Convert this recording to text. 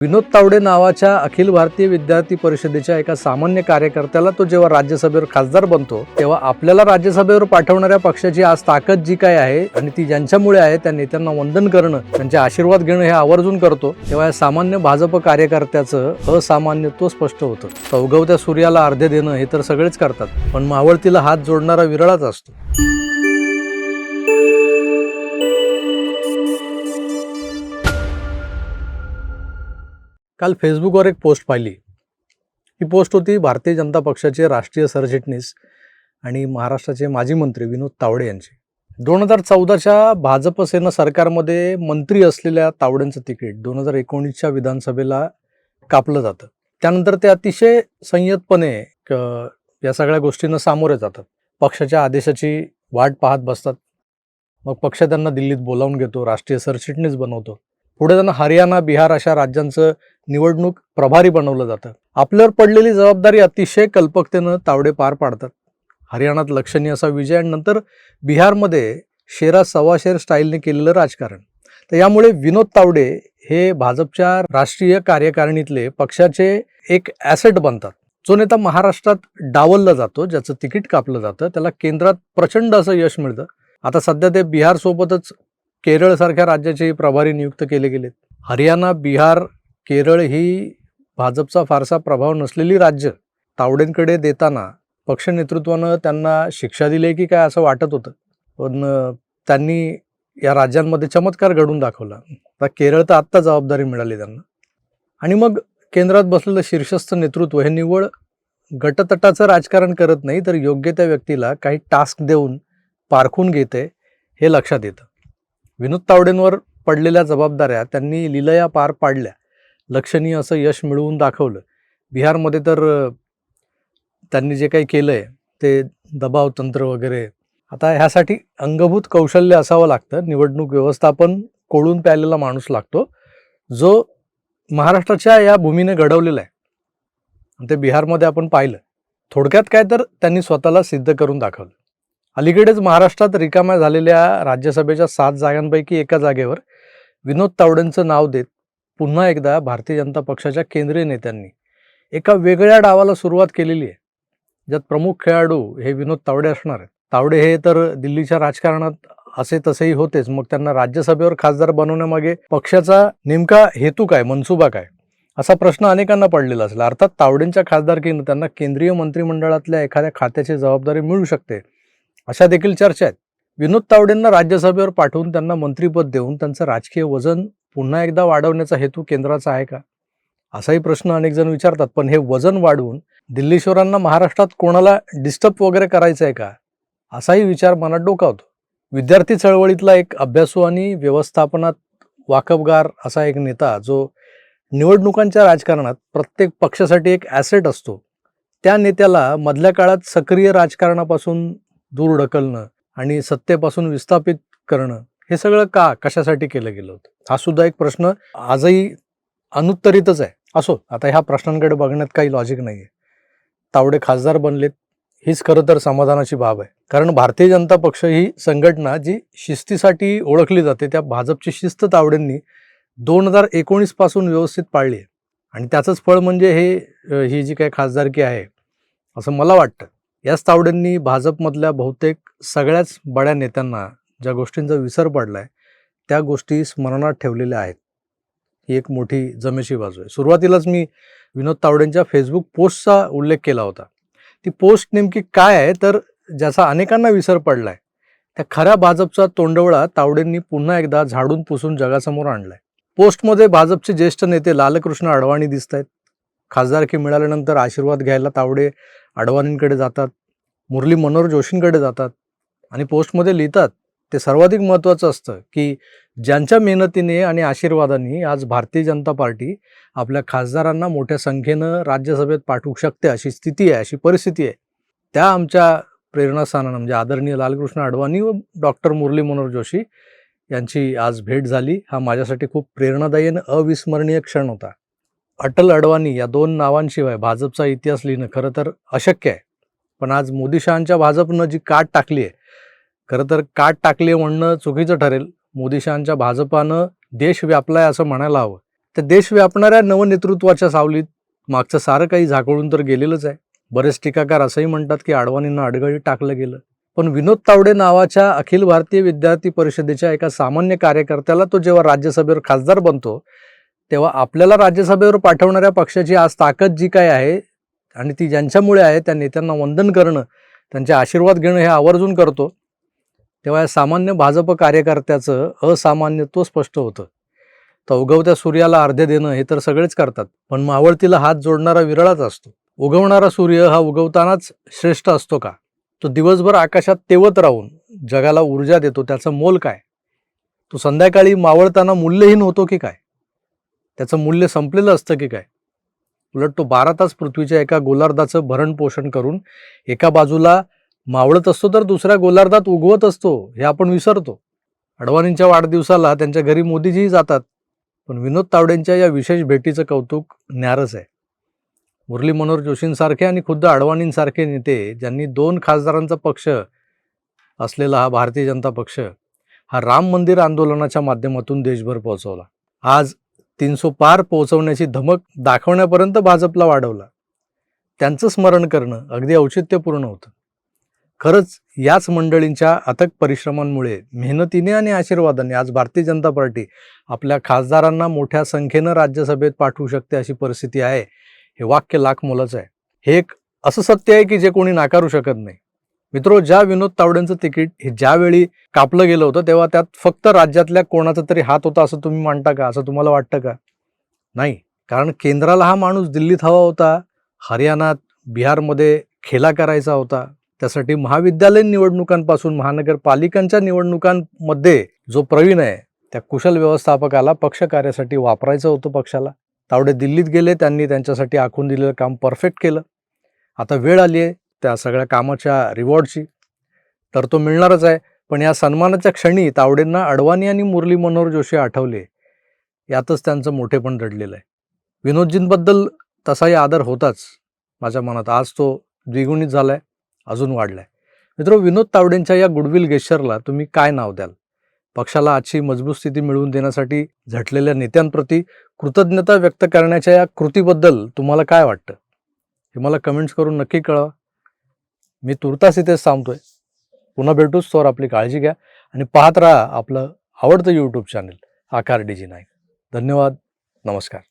विनोद तावडे नावाच्या अखिल भारतीय विद्यार्थी परिषदेच्या एका सामान्य कार्यकर्त्याला तो जेव्हा राज्यसभेवर खासदार बनतो तेव्हा आपल्याला राज्यसभेवर पाठवणाऱ्या पक्षाची आज ताकद जी काय आहे आणि ती ज्यांच्यामुळे आहे त्या नेत्यांना वंदन करणं, त्यांचे आशीर्वाद घेणं हे आवर्जून करतो. तेव्हा या सामान्य भाजप कार्यकर्त्याचं असामान्यत्व स्पष्ट होतं. चौगवत्या सूर्याला अर्धे देणं हे तर सगळेच करतात, पण मावळतीला हात जोडणारा विरळाच असतो. काल फेसबुकवर एक पोस्ट पाहिली. ही पोस्ट होती भारतीय जनता पक्षाचे राष्ट्रीय सरचिटणीस आणि महाराष्ट्राचे माजी मंत्री विनोद तावडे यांची. 2014च्या भाजप सेना सरकारमध्ये मंत्री असलेल्या तावडेंचं तिकीट 2019च्या विधानसभेला कापलं जातं. त्यानंतर ते अतिशय संयतपणे या सगळ्या गोष्टींना सामोरे जातात. पक्षाच्या आदेशाची वाट पाहत बसतात. मग पक्ष त्यांना दिल्लीत बोलावून घेतो, राष्ट्रीय सरचिटणीस बनवतो. पुढे त्यांना हरियाणा, बिहार अशा राज्यांचं निवडणूक प्रभारी बनवलं जातं. आपल्यावर पडलेली जबाबदारी अतिशय कल्पकतेनं तावडे पार पाडतात. हरियाणात लक्षणीय असा विजय आणि नंतर बिहारमध्ये शेरा सव्वा शेर स्टाईलने केलेलं राजकारण. तर यामुळे विनोद तावडे हे भाजपच्या राष्ट्रीय कार्यकारिणीतले पक्षाचे एक ॲसेट बनतात. जो नेता महाराष्ट्रात डावलला जातो, ज्याचं तिकीट कापलं जातं, त्याला केंद्रात प्रचंड असं यश मिळतं. आता सध्या ते बिहारसोबतच केरळसारख्या राज्याचे प्रभारी नियुक्त केले गेलेत. हरियाणा, बिहार, केरळ ही भाजपचा फारसा प्रभाव नसलेली राज्य तावडेंकडे देताना पक्ष नेतृत्वानं त्यांना शिक्षा दिली की काय असं वाटत होतं. पण त्यांनी या राज्यांमध्ये चमत्कार घडवून दाखवला. आता केरळ तर आत्ता जबाबदारी मिळाली त्यांना. आणि मग केंद्रात बसलेलं शीर्षस्थ नेतृत्व हे निव्वळ गटतटाचं राजकारण करत नाही, तर योग्य त्या व्यक्तीला काही टास्क देऊन पारखून घेते हे लक्षात येतं. विनोद तावडेंवर पडलेल्या जबाबदाऱ्या त्यांनी लीलया पार पाडल्या. लक्षणीय असं यश मिळवून दाखवलं. बिहारमध्ये तर त्यांनी जे काही केलं आहे ते दबाव तंत्र वगैरे. आता ह्यासाठी अंगभूत कौशल्य असावं लागतं. निवडणूक व्यवस्थापन कोळून प्यायलेला माणूस लागतो, जो महाराष्ट्राच्या या भूमीने घडवलेला आहे. ते बिहारमध्ये आपण पाहिलं. थोडक्यात काय तर त्यांनी स्वतःला सिद्ध करून दाखवलं. अलीकडेच महाराष्ट्रात रिकाम्या झालेल्या राज्यसभेच्या 7 जागांपैकी एका जागेवर विनोद तावडेंचं नाव देत पुन्हा एकदा भारतीय जनता पक्षाच्या केंद्रीय नेत्यांनी एका वेगळ्या डावाला सुरुवात केलेली आहे, ज्यात प्रमुख खेळाडू हे विनोद तावडे असणार आहेत. तावडे हे तर दिल्लीच्या राजकारणात असे तसेही होतेच. मग त्यांना राज्यसभेवर खासदार बनवण्यामागे पक्षाचा नेमका हेतू काय, मनसुबा काय, असा प्रश्न अनेकांना पडलेला असेल. अर्थात तावडेंच्या खासदारकीनं त्यांना केंद्रीय मंत्रिमंडळातल्या एखाद्या खात्याची जबाबदारी मिळू शकते, अशा देखील चर्चा आहेत. विनोद तावडेंना राज्यसभेवर पाठवून त्यांना मंत्रिपद देऊन त्यांचं राजकीय वजन पुन्हा एकदा वाढवण्याचा हेतू केंद्राचा आहे का, असाही प्रश्न अनेक जण विचारतात. पण हे वजन वाढवून दिल्लीश्वरांना महाराष्ट्रात कोणाला डिस्टर्ब वगैरे करायचं आहे का, असाही विचार मनात डोकावतो. विद्यार्थी चळवळीतला एक अभ्यासू आणि व्यवस्थापनात वाकबगार असा एक नेता, जो निवडणुकांच्या राजकारणात प्रत्येक पक्षासाठी एक ॲसेट असतो, त्या नेत्याला मधल्या काळात सक्रिय राजकारणापासून दूर ढकलणं आणि सत्तेपासून विस्थापित करणं हे सगळं कशासाठी केलं गेलं होतं, हा सुद्धा एक प्रश्न आजही अनुत्तरितच आहे. असो, आता ह्या प्रश्नांकडे बघण्यात काही लॉजिक नाही आहे. तावडे खासदार बनलेत हीच खरं तर समाधानाची बाब आहे. कारण भारतीय जनता पक्ष ही संघटना जी शिस्तीसाठी ओळखली जाते, त्या भाजपची शिस्त तावडेंनी 2019 पासून व्यवस्थित पाळली आहे. आणि त्याचंच फळ म्हणजे ही जी काही खासदारकी आहे असं मला वाटतं. याच तावडेंनी भाजपमधल्या बहुतेक सगळ्याच बड्या नेत्यांना ज्या गोष्टींचा विसर पडलाय त्या गोष्टी स्मरणात ठेवलेल्या आहेत. ही एक मोठी जमेची बाजू आहे. सुरुवातीलाच मी विनोद तावडेंच्या फेसबुक पोस्टचा उल्लेख केला होता. ती पोस्ट नेमकी काय आहे, तर ज्याचा अनेकांना विसर पडलाय त्या खऱ्या भाजपचा तोंडवळा तावडेंनी पुन्हा एकदा झाडून पुसून जगासमोर आणलाय. पोस्टमध्ये भाजपचे ज्येष्ठ नेते लालकृष्ण अडवाणी दिसत आहेत. खासदारकी मिळाल्यानंतर आशीर्वाद घ्यायला तावडे अडवाणींकडे जातात, मुरली मनोहर जोशींकडे जातात आणि पोस्टमध्ये लिहितात ते सर्वाधिक महत्त्वाचं असतं की ज्यांच्या मेहनतीने आणि आशीर्वादाने आज भारतीय जनता पार्टी आपल्या खासदारांना मोठ्या संख्येनं राज्यसभेत पाठवू शकते, अशी स्थिती आहे, अशी परिस्थिती आहे, त्या आमच्या प्रेरणास्थानानं म्हणजे आदरणीय लालकृष्ण अडवाणी व डॉक्टर मुरली मनोहर जोशी यांची आज भेट झाली. हा माझ्यासाठी खूप प्रेरणादायी आणि अविस्मरणीय क्षण होता. अटल अडवाणी या 2 नावांशिवाय भाजपचा इतिहास लिहिणं खरं तर अशक्य आहे. पण आज मोदी शहांच्या भाजपनं जी काट टाकली आहे, खरं तर काट टाकली आहे म्हणणं चुकीचं ठरेल. मोदी शहांच्या भाजपानं देश व्यापलाय असं म्हणायला हवं. त्या देश व्यापणाऱ्या नवनेतृत्वाच्या सावलीत मागचं सारं काही झाकळून तर गेलेलंच आहे. बरेच टीकाकार असंही म्हणतात की अडवाणींना अडगळीत टाकलं गेलं. पण विनोद तावडे नावाच्या अखिल भारतीय विद्यार्थी परिषदेच्या एका सामान्य कार्यकर्त्याला तो जेव्हा राज्यसभेवर खासदार बनतो, तेव्हा आपल्याला राज्यसभेवर पाठवणाऱ्या पक्षाची आज ताकद जी काय आहे आणि ती ज्यांच्यामुळे आहे त्या नेत्यांना वंदन करणं, त्यांचे आशीर्वाद घेणं हे आवर्जून करतो. तेव्हा या सामान्य भाजप कार्यकर्त्याचं असामान्यत्व स्पष्ट होतं. तर उगवत्या सूर्याला अर्ध्य देणं हे तर सगळेच करतात, पण मावळतीला हात जोडणारा विरळाच असतो. उगवणारा सूर्य हा उगवतानाच श्रेष्ठ असतो का? तो दिवसभर आकाशात तेवत राहून जगाला ऊर्जा देतो, त्याचं मोल काय? तो संध्याकाळी मावळताना मूल्यहीन होतो की काय? त्याचं मूल्य संपलेलं असतं की काय? उलट तो 12 तास पृथ्वीच्या एका गोलार्धाचं भरण पोषण करून एका बाजूला मावळत असतो तर दुसऱ्या गोलार्धात उगवत असतो, हे आपण विसरतो. अडवाणींच्या वाढदिवसाला त्यांच्या घरी मोदीजीही जातात, पण विनोद तावडेंच्या या विशेष भेटीचं कौतुक न्यारच आहे. मुरली मनोहर जोशींसारखे आणि खुद्द अडवाणींसारखे नेते ज्यांनी 2 खासदारांचा पक्ष असलेला हा भारतीय जनता पक्ष हा राम मंदिर आंदोलनाच्या माध्यमातून देशभर पोहोचवला. आज 300 पार पोहोचवण्याची धमक दाखवण्यापर्यंत भाजपला वाढवला. त्यांचं स्मरण करणं अगदी औचित्यपूर्ण होतं. खरंच याच मंडळींच्या अथक परिश्रमांमुळे, मेहनतीने आणि आशीर्वादाने आज भारतीय जनता पार्टी आपल्या खासदारांना मोठ्या संख्येनं राज्यसभेत पाठवू शकते अशी परिस्थिती आहे. हे वाक्य लाख मोलाचं आहे. हे एक असं सत्य आहे की जे कोणी नाकारू शकत नाही. मित्रो, ज्या विनोद तावडेंचं तिकीट हे ज्यावेळी कापलं गेलं होतं तेव्हा त्यात फक्त राज्यातल्या कोणाचा तरी हात होता असं तुम्ही मानता का? असं तुम्हाला वाटतं का? नाही. कारण केंद्राला हा माणूस दिल्लीत हवा होता, हरियाणात, बिहारमध्ये खेला करायचा होता. त्यासाठी महाविद्यालयीन निवडणुकांपासून महानगरपालिकांच्या निवडणुकांमध्ये जो प्रवीण आहे त्या कुशल व्यवस्थापकाला पक्ष कार्यासाठी वापरायचं होतं पक्षाला. तावडे दिल्लीत गेले, त्यांनी त्यांच्यासाठी आखून दिलेलं काम परफेक्ट केलं. आता वेळ आली आहे त्या सगळ्या कामाच्या रिवॉर्डची, तर तो मिळणारच आहे. पण या सन्मानाच्या क्षणी तावडेंना अडवाणी आणि मुरली मनोहर जोशी आठवले, यातच त्यांचं मोठेपण दडलेलं आहे. विनोदजींबद्दल तसाही आदर होताच माझ्या मनात, आज तो द्विगुणित झालाय, अजून वाढलाय. मित्र, विनोद तावडेंच्या या गुडविल गेस्चरला तुम्ही काय नाव द्याल? पक्षाला आजची मजबूत स्थिती मिळवून देण्यासाठी झटलेल्या नेत्यांप्रती कृतज्ञता व्यक्त करण्याच्या या कृतीबद्दल तुम्हाला काय वाटतं हे मला कमेंट्स करून नक्की कळवा. मी तुर्तास इथेच थांबतोय. पुन्हा भेटूच, तोवर आपली काळजी घ्या आणि पाहत राहा आपलं आवडतं यूट्यूब चॅनल आकार DG9. धन्यवाद. नमस्कार.